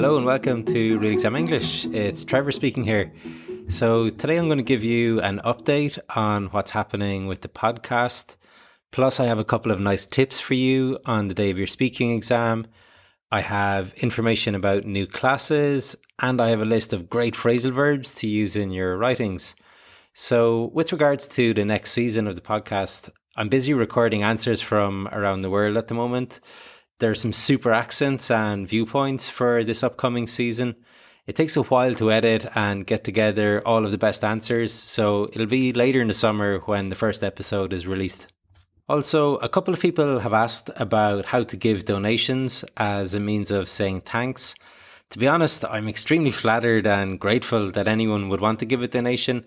Hello and welcome to Real Exam English. It's Trevor speaking here. So today I'm going to give you an update on what's happening with the podcast. Plus I have a couple of nice tips for you on the day of your speaking exam. I have information about new classes and I have a list of great phrasal verbs to use in your writings. So with regards to the next season of the podcast, I'm busy recording answers from around the world at the moment. There are some super accents and viewpoints for this upcoming season. It takes a while to edit and get together all of the best answers, so it'll be later in the summer when the first episode is released. Also, a couple of people have asked about how to give donations as a means of saying thanks. To be honest, I'm extremely flattered and grateful that anyone would want to give a donation.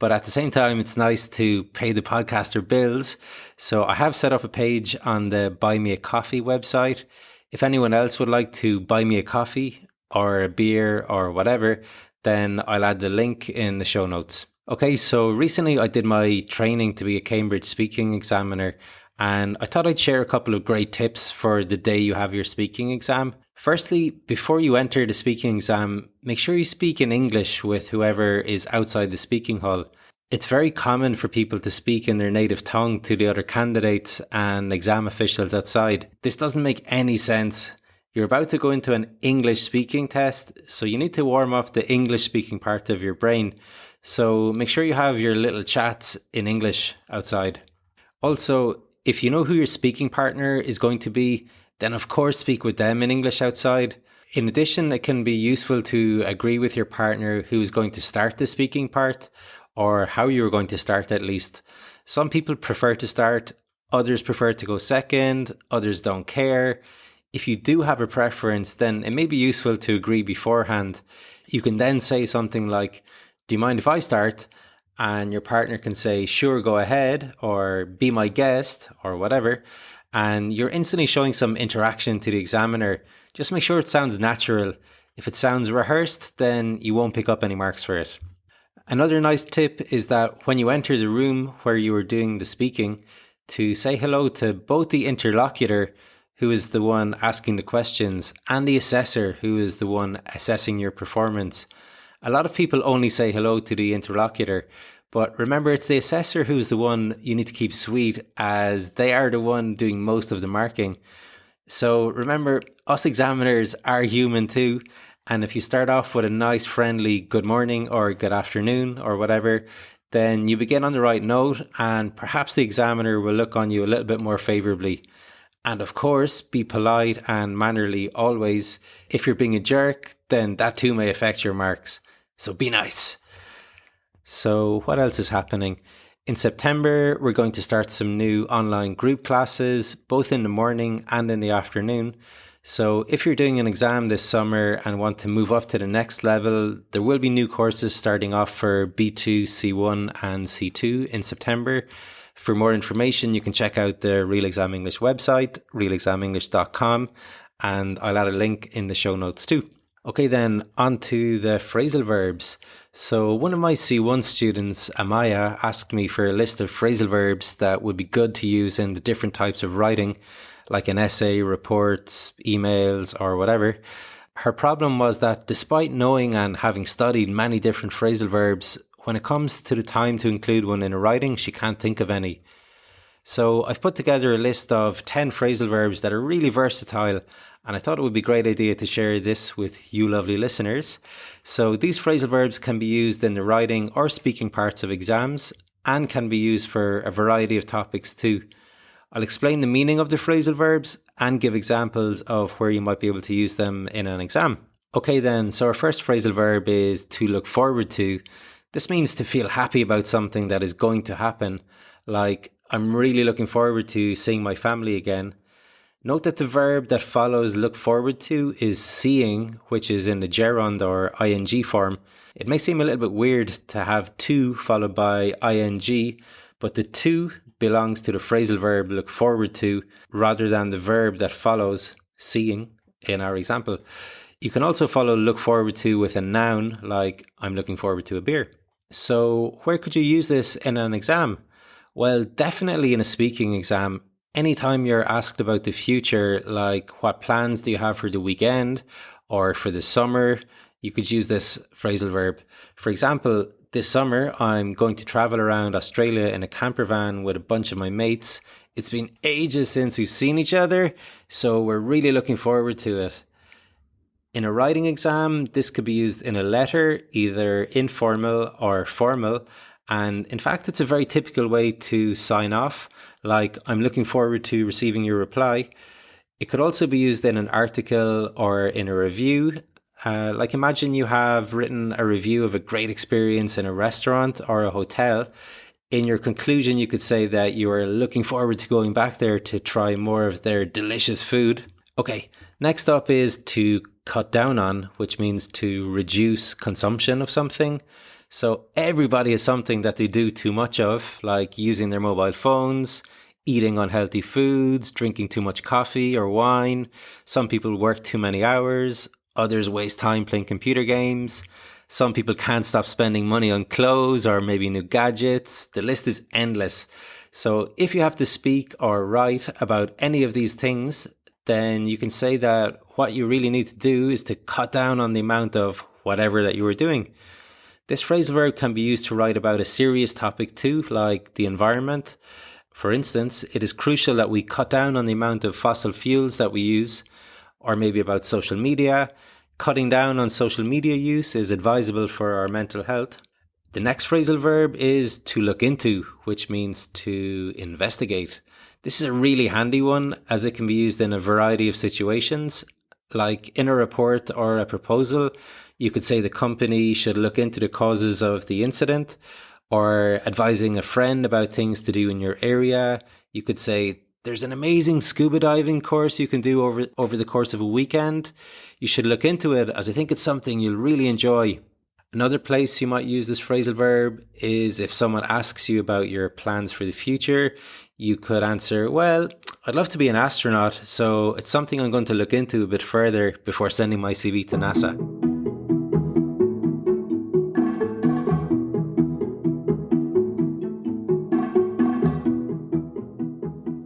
But at the same time, it's nice to pay the podcaster bills. So I have set up a page on the Buy Me a Coffee website. If anyone else would like to buy me a coffee or a beer or whatever, then I'll add the link in the show notes. Okay, so recently I did my training to be a Cambridge speaking examiner, and I thought I'd share a couple of great tips for the day you have your speaking exam. Firstly, before you enter the speaking exam, make sure you speak in English with whoever is outside the speaking hall. It's very common for people to speak in their native tongue to the other candidates and exam officials outside. This doesn't make any sense. You're about to go into an English speaking test, so you need to warm up the English speaking part of your brain. So make sure you have your little chats in English outside. Also, if you know who your speaking partner is going to be, then of course speak with them in English outside. In addition, it can be useful to agree with your partner who is going to start the speaking part, or how you're going to start at least. Some people prefer to start, others prefer to go second, others don't care. If you do have a preference, then it may be useful to agree beforehand. You can then say something like, "Do you mind if I start?" And your partner can say, "Sure, go ahead," or "Be my guest," or whatever. And you're instantly showing some interaction to the examiner. Just make sure it sounds natural. If it sounds rehearsed, then you won't pick up any marks for it. Another nice tip is that when you enter the room where you are doing the speaking, to say hello to both the interlocutor, who is the one asking the questions, and the assessor, who is the one assessing your performance. A lot of people only say hello to the interlocutor, but remember, it's the assessor who's the one you need to keep sweet, as they are the one doing most of the marking. So remember, us examiners are human too. And if you start off with a nice friendly good morning or good afternoon or whatever, then you begin on the right note and perhaps the examiner will look on you a little bit more favourably. And of course, be polite and mannerly always. If you're being a jerk, then that too may affect your marks. So be nice. So what else is happening? In September, we're going to start some new online group classes, both in the morning and in the afternoon. So if you're doing an exam this summer and want to move up to the next level, there will be new courses starting off for B2, C1 and C2 in September. For more information, you can check out the Real Exam English website, realexamenglish.com, and I'll add a link in the show notes too. Okay, then on to the phrasal verbs. So one of my C1 students, Amaya, asked me for a list of phrasal verbs that would be good to use in the different types of writing, like an essay, reports, emails, or whatever. Her problem was that despite knowing and having studied many different phrasal verbs, when it comes to the time to include one in a writing, she can't think of any. So I've put together a list of 10 phrasal verbs that are really versatile, and I thought it would be a great idea to share this with you lovely listeners. So these phrasal verbs can be used in the writing or speaking parts of exams and can be used for a variety of topics too. I'll explain the meaning of the phrasal verbs and give examples of where you might be able to use them in an exam. Okay then, so our first phrasal verb is to look forward to. This means to feel happy about something that is going to happen, like I'm really looking forward to seeing my family again. Note that the verb that follows look forward to is seeing, which is in the gerund or ing form. It may seem a little bit weird to have to followed by ing, but the to belongs to the phrasal verb look forward to rather than the verb that follows, seeing, in our example. You can also follow look forward to with a noun like I'm looking forward to a beer. So where could you use this in an exam? Well, definitely in a speaking exam. Anytime you're asked about the future, like what plans do you have for the weekend, or for the summer, you could use this phrasal verb. For example, this summer, I'm going to travel around Australia in a camper van with a bunch of my mates. It's been ages since we've seen each other, so we're really looking forward to it. In a writing exam, this could be used in a letter, either informal or formal. And in fact, it's a very typical way to sign off, like, I'm looking forward to receiving your reply. It could also be used in an article or in a review. Like, imagine you have written a review of a great experience in a restaurant or a hotel. In your conclusion, you could say that you are looking forward to going back there to try more of their delicious food. Okay, next up is to cut down on, which means to reduce consumption of something. So everybody has something that they do too much of, like using their mobile phones, eating unhealthy foods, drinking too much coffee or wine. Some people work too many hours. Others waste time playing computer games. Some people can't stop spending money on clothes or maybe new gadgets. The list is endless. So if you have to speak or write about any of these things, then you can say that what you really need to do is to cut down on the amount of whatever that you were doing. This phrasal verb can be used to write about a serious topic too, like the environment. For instance, it is crucial that we cut down on the amount of fossil fuels that we use, or maybe about social media. Cutting down on social media use is advisable for our mental health. The next phrasal verb is to look into, which means to investigate. This is a really handy one as it can be used in a variety of situations. Like in a report or a proposal, you could say the company should look into the causes of the incident, or advising a friend about things to do in your area. You could say, there's an amazing scuba diving course you can do over the course of a weekend. You should look into it as I think it's something you'll really enjoy. Another place you might use this phrasal verb is if someone asks you about your plans for the future. You could answer, well, I'd love to be an astronaut, so it's something I'm going to look into a bit further before sending my CV to NASA.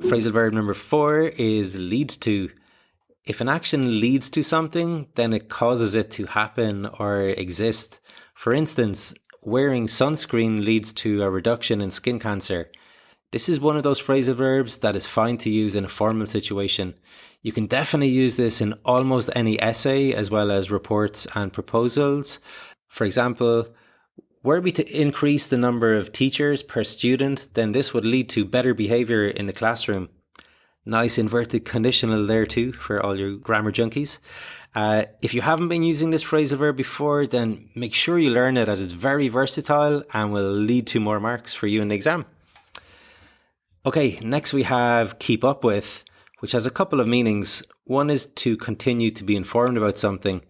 Phrasal verb number 4 is leads to. If an action leads to something, then it causes it to happen or exist. For instance, wearing sunscreen leads to a reduction in skin cancer. This is one of those phrasal verbs that is fine to use in a formal situation. You can definitely use this in almost any essay as well as reports and proposals. For example, were we to increase the number of teachers per student, then this would lead to better behaviour in the classroom. Nice inverted conditional there too for all your grammar junkies. If you haven't been using this phrasal verb before, then make sure you learn it as it's very versatile and will lead to more marks for you in the exam. Okay, next we have keep up with, which has a couple of meanings. One is to continue to be informed about something.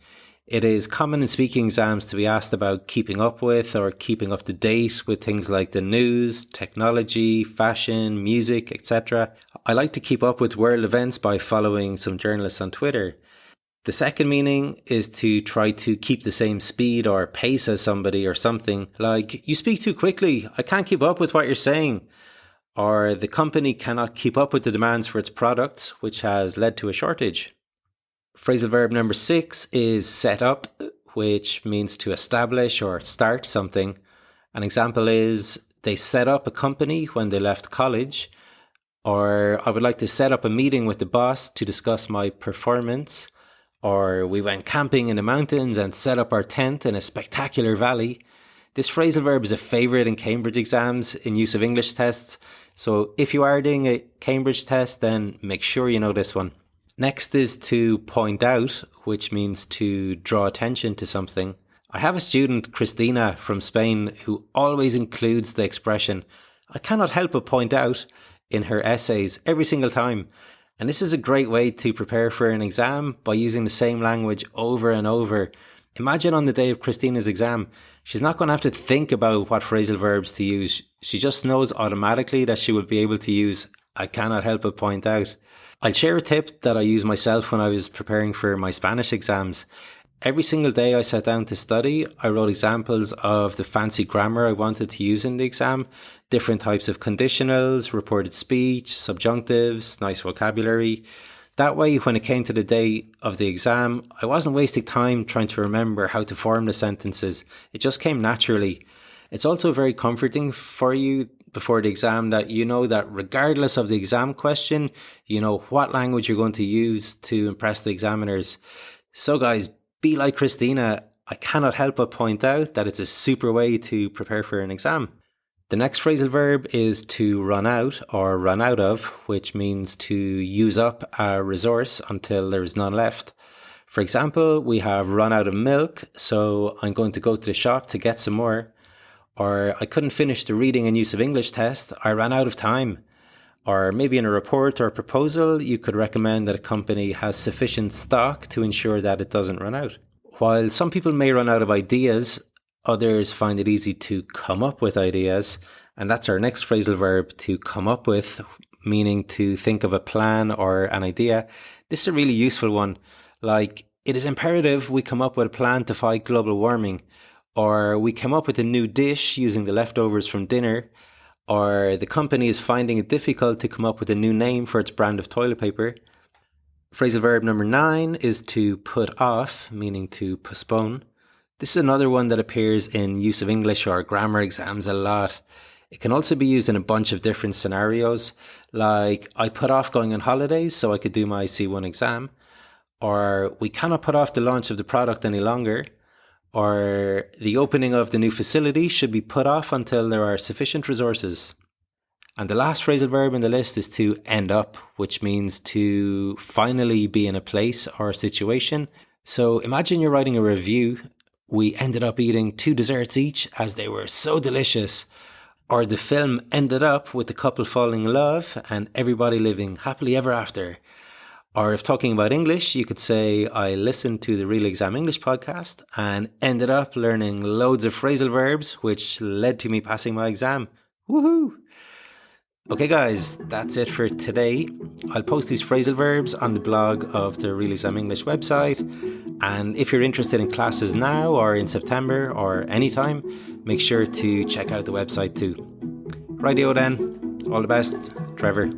It is common in speaking exams to be asked about keeping up with or keeping up to date with things like the news, technology, fashion, music, etc. I like to keep up with world events by following some journalists on Twitter. The second meaning is to try to keep the same speed or pace as somebody or something, like, you speak too quickly, I can't keep up with what you're saying. Or the company cannot keep up with the demands for its products, which has led to a shortage. Phrasal verb number 6 is set up, which means to establish or start something. An example is, they set up a company when they left college. Or, I would like to set up a meeting with the boss to discuss my performance. Or, we went camping in the mountains and set up our tent in a spectacular valley. This phrasal verb is a favourite in Cambridge exams in use of English tests. So if you are doing a Cambridge test, then make sure you know this one. Next is to point out, which means to draw attention to something. I have a student, Christina, from Spain, who always includes the expression, I cannot help but point out, in her essays every single time. And this is a great way to prepare for an exam by using the same language over and over. Imagine on the day of Christina's exam, she's not going to have to think about what phrasal verbs to use. She just knows automatically that she will be able to use I cannot help but point out. I'll share a tip that I used myself when I was preparing for my Spanish exams. Every single day I sat down to study, I wrote examples of the fancy grammar I wanted to use in the exam, different types of conditionals, reported speech, subjunctives, nice vocabulary. That way, when it came to the day of the exam, I wasn't wasting time trying to remember how to form the sentences. It just came naturally. It's also very comforting for you before the exam that you know that regardless of the exam question, you know what language you're going to use to impress the examiners. So guys, be like Christina. I cannot help but point out that it's a super way to prepare for an exam. The next phrasal verb is to run out or run out of, which means to use up a resource until there is none left. For example, we have run out of milk, so I'm going to go to the shop to get some more. Or I couldn't finish the reading and use of English test, I ran out of time. Or maybe in a report or proposal, you could recommend that a company has sufficient stock to ensure that it doesn't run out. While some people may run out of ideas, others find it easy to come up with ideas. And that's our next phrasal verb, to come up with, meaning to think of a plan or an idea. This is a really useful one. Like, it is imperative we come up with a plan to fight global warming. Or we come up with a new dish using the leftovers from dinner. Or the company is finding it difficult to come up with a new name for its brand of toilet paper. Phrasal verb number 9 is to put off, meaning to postpone. This is another one that appears in use of English or grammar exams a lot. It can also be used in a bunch of different scenarios, like I put off going on holidays so I could do my C1 exam, or we cannot put off the launch of the product any longer, or the opening of the new facility should be put off until there are sufficient resources. And the last phrasal verb in the list is to end up, which means to finally be in a place or situation. So imagine you're writing a review. We ended up eating 2 desserts each as they were so delicious. Or the film ended up with the couple falling in love and everybody living happily ever after. Or if talking about English, you could say, I listened to the Real Exam English podcast and ended up learning loads of phrasal verbs, which led to me passing my exam. Woohoo! Okay guys, that's it for today. I'll post these phrasal verbs on the blog of the Real Exam English website. And if you're interested in classes now or in September or anytime, make sure to check out the website too. Rightio then, all the best, Trevor.